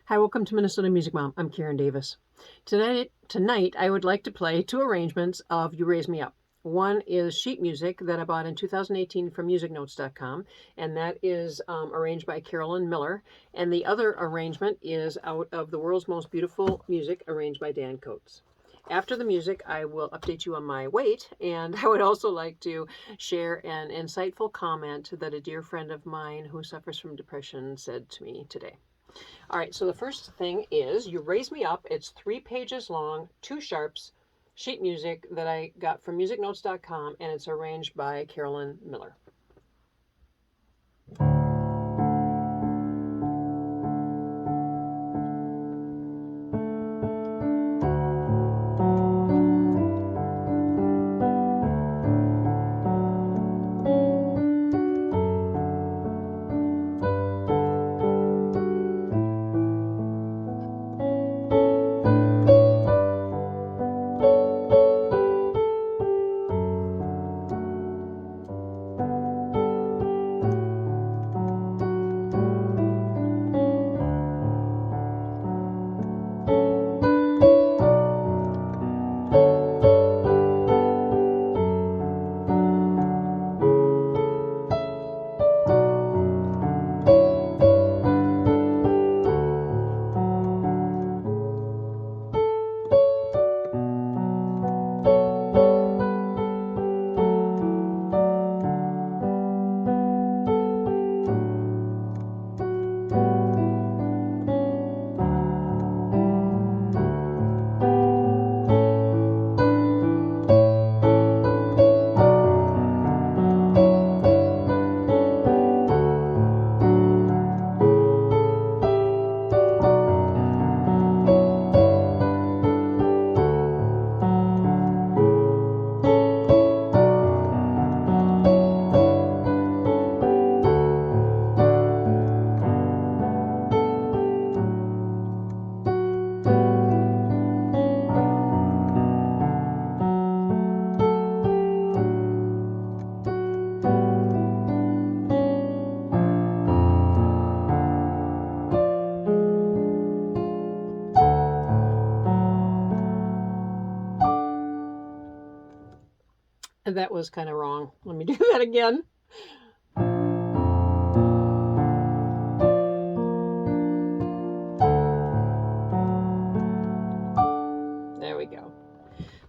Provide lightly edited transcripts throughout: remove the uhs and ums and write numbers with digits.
Hi, welcome to Minnesota Music Mom. I'm Karen Davis. Tonight, I would like to play two arrangements of You Raise Me Up. One is sheet music that I bought in 2018 from musicnotes.com, and that is arranged by Carolyn Miller. And the other arrangement is out of The World's Most Beautiful Music, arranged by Dan Coates. After the music, I will update you on my weight, and I would also like to share an insightful comment that a dear friend of mine who suffers from depression said to me today. All right, so the first thing is You Raise Me Up. It's 3 pages long, 2 sharps, sheet music that I got from musicnotes.com, and it's arranged by Carolyn Miller. That was kind of wrong. Let me do that again. There we go.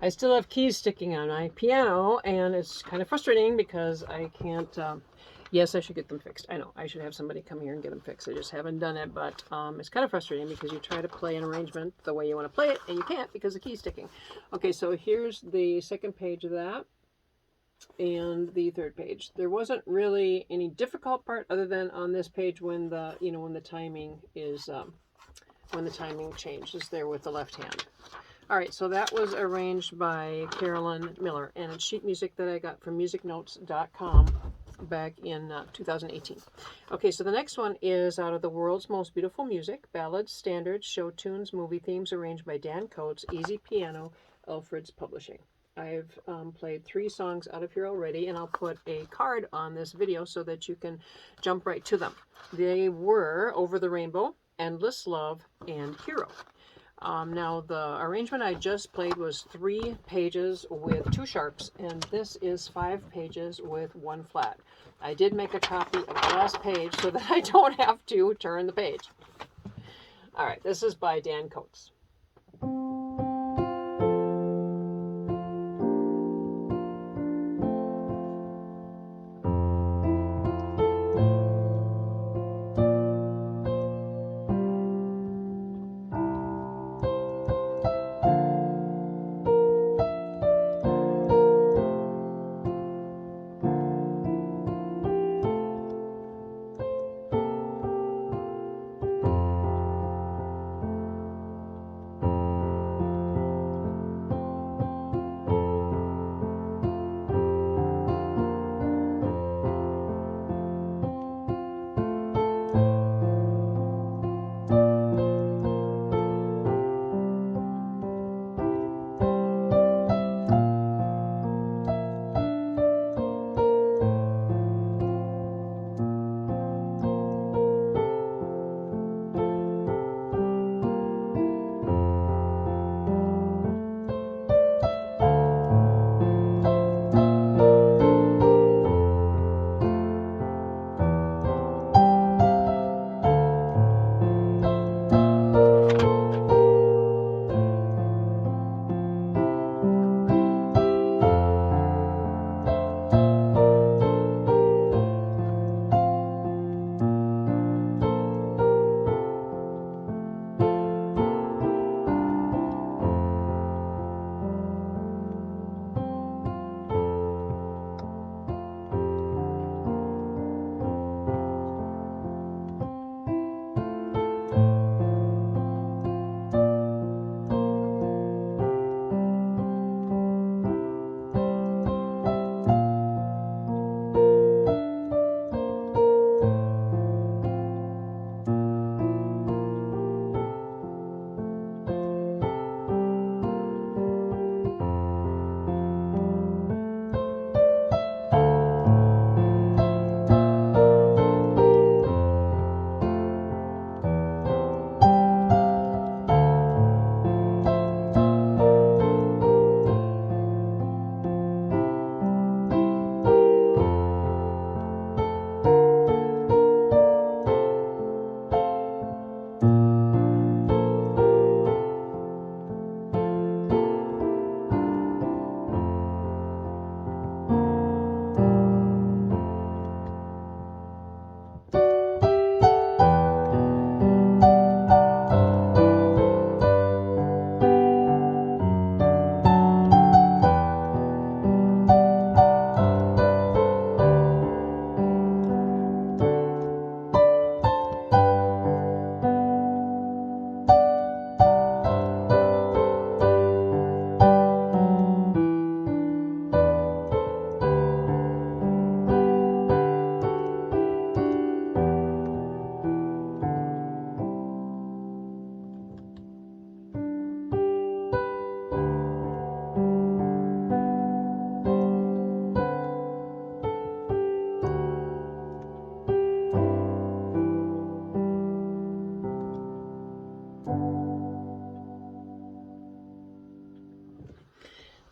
I still have keys sticking on my piano, and it's kind of frustrating because I can't. Yes, I should get them fixed. I know I should have somebody come here and get them fixed. I just haven't done it, but it's kind of frustrating because you try to play an arrangement the way you want to play it, and you can't because the key's sticking. Okay, so here's the second page of that. And the third page. There wasn't really any difficult part other than on this page when the when the timing is when the timing changes there with the left hand. All right, so that was arranged by Carolyn Miller, and it's sheet music that I got from musicnotes.com back in 2018. Okay, so the next one is out of The World's Most Beautiful Music, Ballads, Standards, Show Tunes, Movie Themes, arranged by Dan Coates, Easy Piano, Alfred's Publishing. I've played 3 songs out of here already, and I'll put a card on this video so that you can jump right to them. They were Over the Rainbow, Endless Love, and Hero. Now, the arrangement I just played was 3 pages with 2 sharps, and this is 5 pages with 1 flat. I did make a copy of the last page so that I don't have to turn the page. All right, this is by Dan Coates.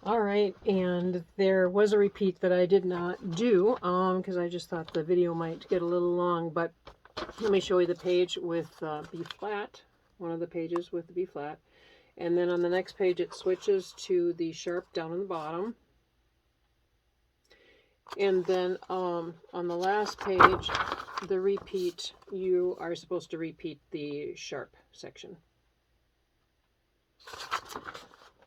All right, and there was a repeat that I did not do because I just thought the video might get a little long, but let me show you the page with B flat, one of the pages with the B flat, and then on the next page it switches to the sharp down on the bottom, and then on the last page, the repeat, you are supposed to repeat the sharp section.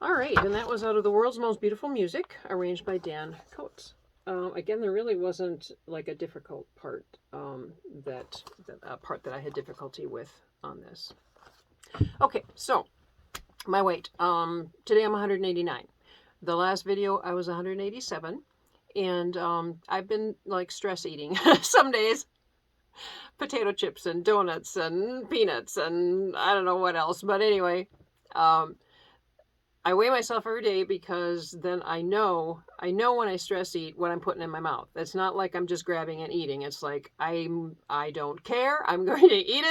All right, and that was out of The World's Most Beautiful Music, arranged by Dan Coates. Again, there really wasn't like a difficult part, part that I had difficulty with on this. Okay, so my weight. Today I'm 189. The last video I was 187, and I've been like stress eating some days. Potato chips and donuts and peanuts and I don't know what else, but anyway, I weigh myself every day because then I know when I stress eat what I'm putting in my mouth. It's not like I'm just grabbing and eating. It's like I don't care. I'm going to eat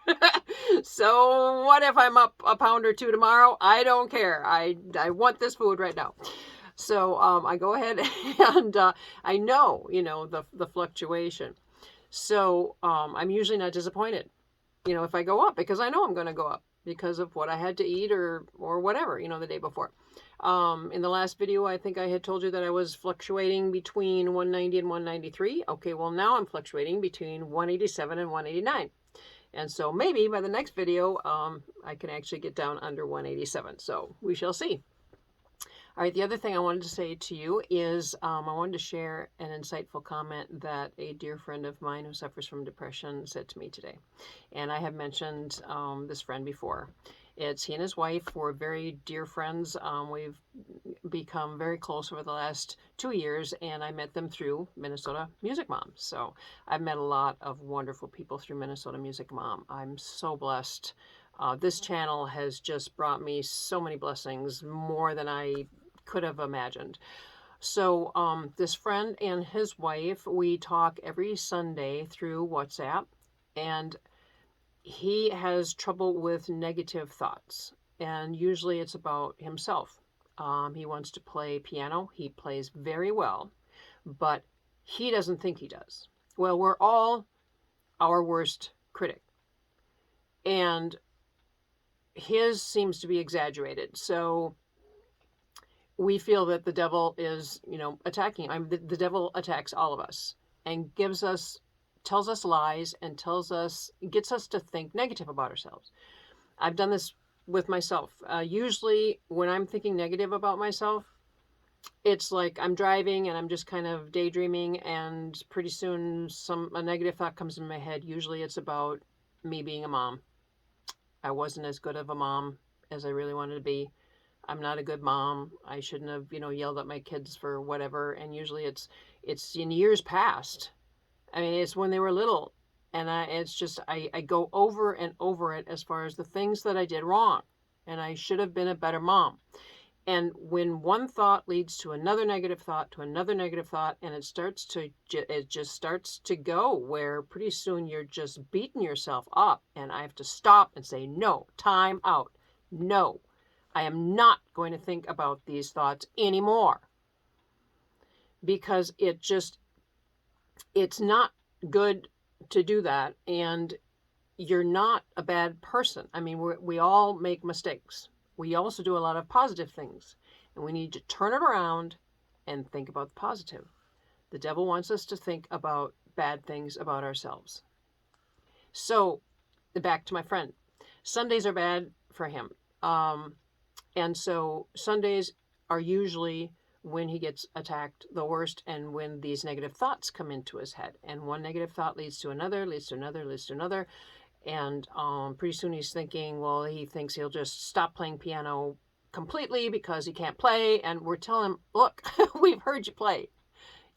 it. So what if I'm up a pound or two tomorrow? I don't care. I want this food right now. So I go ahead and I know, the fluctuation. So I'm usually not disappointed, if I go up, because I know I'm going to go up because of what I had to eat or whatever, the day before. In the last video, I think I had told you that I was fluctuating between 190 and 193. Okay, well, now I'm fluctuating between 187 and 189. And so maybe by the next video, I can actually get down under 187. So we shall see. All right, the other thing I wanted to say to you is I wanted to share an insightful comment that a dear friend of mine who suffers from depression said to me today. And I have mentioned this friend before. It's he and his wife were very dear friends. We've become very close over the last 2 years, and I met them through MNMusicMom. So I've met a lot of wonderful people through MNMusicMom. I'm so blessed. This channel has just brought me so many blessings, more than I could have imagined. So this friend and his wife, we talk every Sunday through WhatsApp, and he has trouble with negative thoughts, and usually it's about himself. He wants to play piano. He plays very well, but he doesn't think he does. Well, we're all our worst critic, and his seems to be exaggerated. So we feel that the devil is, attacking. The devil attacks all of us and tells us lies and gets us to think negative about ourselves. I've done this with myself. Usually when I'm thinking negative about myself, it's like I'm driving and I'm just kind of daydreaming, and pretty soon a negative thought comes in my head. Usually it's about me being a mom. I wasn't as good of a mom as I really wanted to be. I'm not a good mom. I shouldn't have, yelled at my kids for whatever. And usually it's in years past. I mean, it's when they were little. And I go over and over it as far as the things that I did wrong. And I should have been a better mom. And when one thought leads to another negative thought, and it just starts to go where pretty soon you're just beating yourself up. And I have to stop and say, no, time out. No, I am not going to think about these thoughts anymore, because it's not good to do that. And you're not a bad person. I mean, we all make mistakes. We also do a lot of positive things, and we need to turn it around and think about the positive. The devil wants us to think about bad things about ourselves. So back to my friend. Sundays are bad for him. And so Sundays are usually when he gets attacked the worst, and when these negative thoughts come into his head. And one negative thought leads to another, leads to another, leads to another. And pretty soon he's thinking, well, he thinks he'll just stop playing piano completely because he can't play. And we're telling him, look, we've heard you play.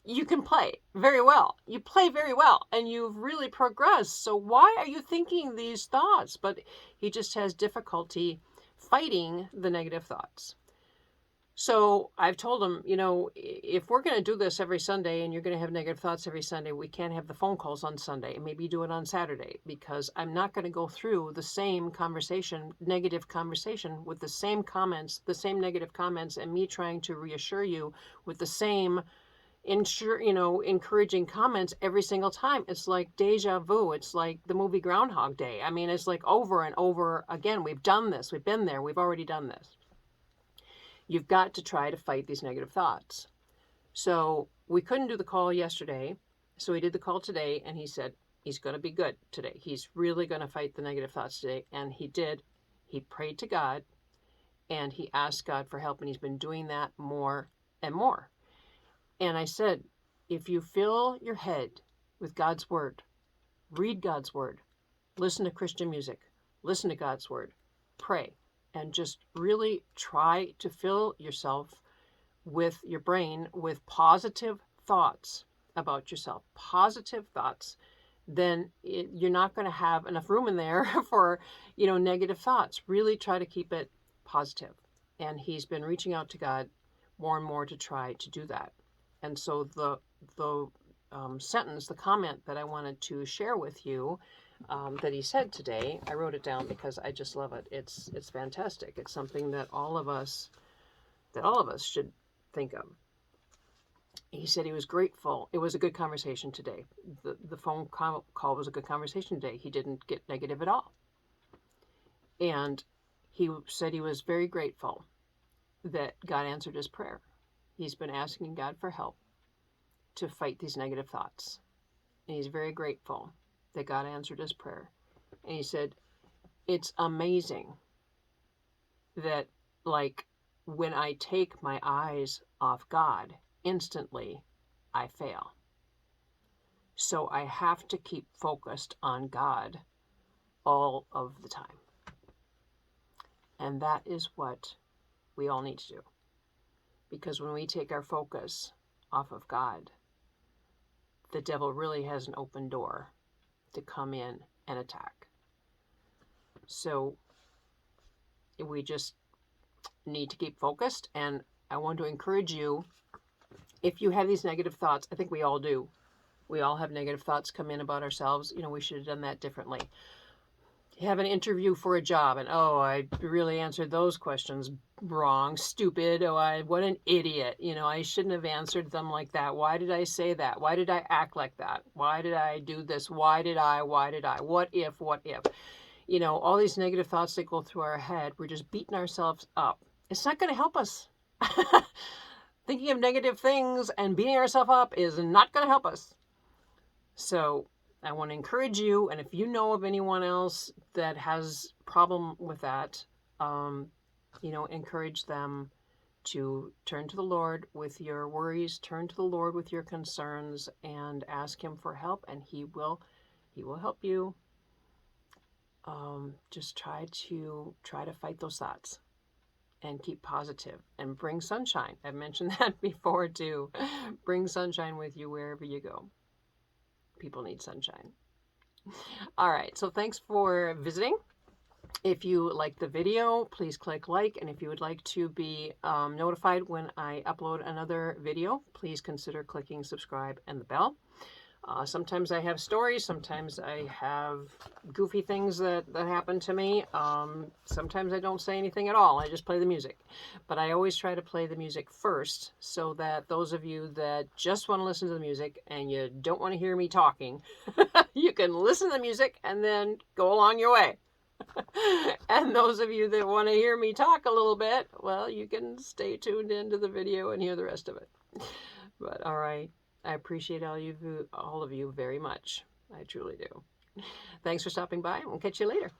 You can play very well. You play very well, and you've really progressed. So why are you thinking these thoughts? But he just has difficulty fighting the negative thoughts. So I've told him, you know, if we're going to do this every Sunday and you're going to have negative thoughts every Sunday, we can't have the phone calls on Sunday. Maybe do it on Saturday, because I'm not going to go through the same conversation, negative conversation, with the same comments, the same negative comments, and me trying to reassure you with the same encouraging comments every single time. It's like deja vu. It's like the movie Groundhog Day. I mean, it's like over and over again. We've done this. We've been there. We've already done this. You've got to try to fight these negative thoughts. So we couldn't do the call yesterday. So we did the call today, and he said he's going to be good today. He's really going to fight the negative thoughts today. And he did. He prayed to God, and he asked God for help, and he's been doing that more and more. And I said, if you fill your head with God's word, read God's word, listen to Christian music, listen to God's word, pray, and just really try to fill yourself with your brain with positive thoughts about yourself, positive thoughts, then you're not going to have enough room in there for, negative thoughts. Really try to keep it positive. And he's been reaching out to God more and more to try to do that. And so the sentence, the comment that I wanted to share with you that he said today, I wrote it down because I just love it. It's fantastic. It's something that all of us should think of. He said he was grateful. It was a good conversation today. The phone call was a good conversation today. He didn't get negative at all. And he said he was very grateful that God answered his prayer. He's been asking God for help to fight these negative thoughts. And he's very grateful that God answered his prayer. And he said, it's amazing that, like, when I take my eyes off God, instantly I fail. So I have to keep focused on God all of the time. And that is what we all need to do. Because when we take our focus off of God, the devil really has an open door to come in and attack. So we just need to keep focused. And I want to encourage you, if you have these negative thoughts, I think we all do. We all have negative thoughts come in about ourselves. We should have done that differently. You have an interview for a job, and I really answered those questions wrong, stupid. What an idiot. I shouldn't have answered them like that. Why did I say that? Why did I act like that? Why did I do this? Why did I? What if? All these negative thoughts that go through our head, we're just beating ourselves up. It's not going to help us. Thinking of negative things and beating ourselves up is not going to help us. So I want to encourage you, and if you know of anyone else that has problem with that, encourage them to turn to the Lord with your worries, turn to the Lord with your concerns, and ask him for help, and he will help you. Just try to fight those thoughts and keep positive and bring sunshine. I've mentioned that before too. Bring sunshine with you wherever you go. People need sunshine. All right, so thanks for visiting. If you like the video, please click like, and if you would like to be notified when I upload another video, please consider clicking subscribe and the bell. Sometimes I have stories, sometimes I have goofy things that happen to me. Sometimes I don't say anything at all, I just play the music. But I always try to play the music first, so that those of you that just want to listen to the music and you don't want to hear me talking, you can listen to the music and then go along your way. And those of you that want to hear me talk a little bit, well, you can stay tuned into the video and hear the rest of it. But all right, I appreciate all of you very much. I truly do. Thanks for stopping by. We'll catch you later.